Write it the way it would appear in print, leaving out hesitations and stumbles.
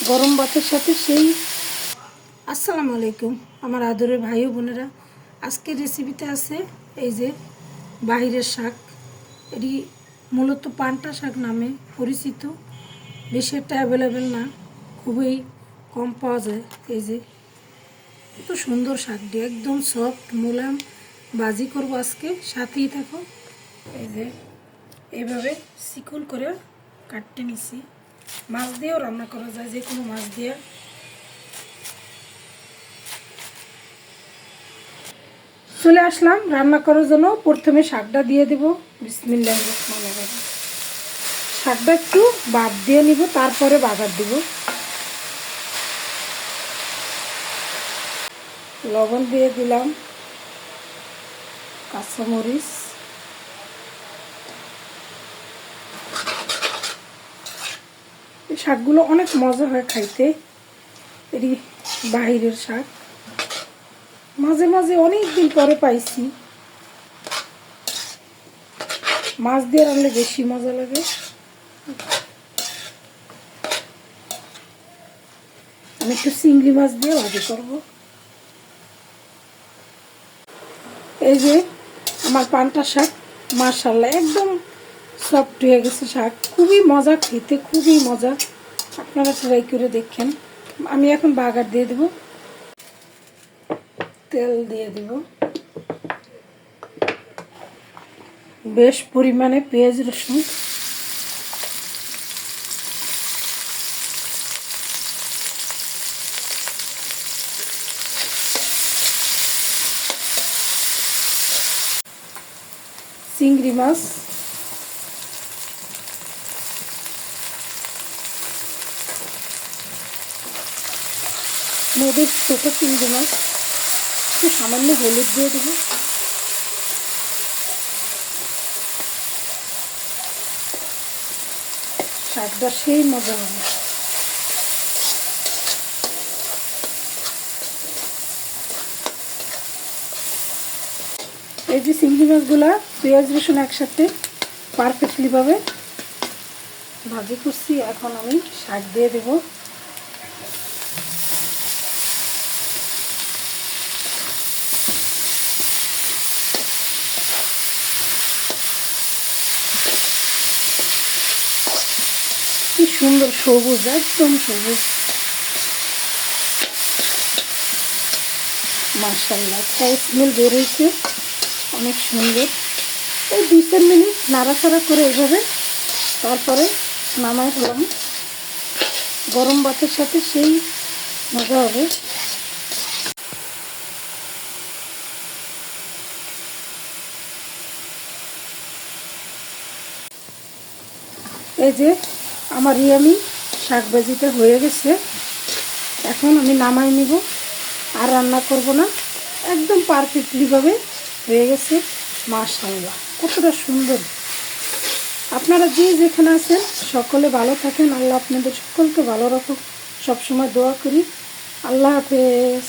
গরম ভাতের সাথে সেই। আসসালামু আলাইকুম আমার আদরের ভাই ও বোনেরা, আজকের রেসিপিতে আছে এই যে বাহিরের শাক। এটি মূলত পান্তা শাক নামে পরিচিত, বেশি একটা অ্যাভেলেবেল না, খুবই কম পাওয়া যায়। এই যে এত সুন্দর শাকটি, একদম সফট মোলায়েম ভাজি করবো আজকে, সাথেই থাকো। এই যে এইভাবে চিকন করে কাটতে নিছি। মাছ দিয়েও রান্না করা যায়, যে কোনো মাছ দিয়ে। চলে আসলাম রান্না করার জন্য। প্রথমে শাকটা দিয়ে দেব, বিসমিল্লাহির রহমানির রহিম। শাকটা একটু বাদ দিয়ে নিব, তারপরে বাগার দিব। লবণ দিয়ে দিলাম, কাঁচামরিচ, এই শাকগুলো অনেক মজা হয় খাইতে। এটি বাহিরের শাক, মাঝে মাঝে অনেক দিন পরে পাইছি। মাছ দিয়ে রান্না বেশি মজা লাগে। আমি একটু চিংড়ি মাছ দিয়ে ভাজি করবো। এই যে আমার পান্তা শাক, মাশাআল্লাহ একদম সফট হয়ে গেছে শাক, খুবই মজা খেতে, খুবই মজা। আপনারা ট্রাই করে দেখেন। আমি এখন বাগার দিয়ে দেব, তেল দিয়ে দেব, বেশ পরিমাণে পেঁয়াজ রসুন, চিংড়ি মাছ, নদীর ছোটো চিংড়ি মাছ, একটু সামান্য হলুদ দিয়ে দেব। শাকটা সেই মজা হবে। এই যে চিংড়ি মাছগুলা পেঁয়াজ রসুন একসাথে পারফেক্টলি ভাবে ভাজি করছি, এখন আমি শাক দিয়ে দেব। কি সুন্দর সবুজ, একদম সবুজ, মাশাআল্লাহ। একটা স্মেল বের হয়েছে অনেক সুন্দর। এই 2-4 মিনিট নাড়াচাড়া করে এইভাবে তারপরে নামাই হলাম। গরম ভাতের সাথে সেই মজা হবে। এই যে আমার ইয়ামি শাক ভাজিটা হয়ে গেছে, এখন আমি নামাই নিব, আর রান্না করব না। একদম পারফেক্টলিভাবে হয়ে গেছে, মাশাআল্লাহ কতটা সুন্দর। আপনারা যে যেখানে আছেন সকলে ভালো থাকেন, আল্লাহ আপনাদের সকলকে ভালো রাখুক, সবসময় দোয়া করি। আল্লাহ হাফেজ।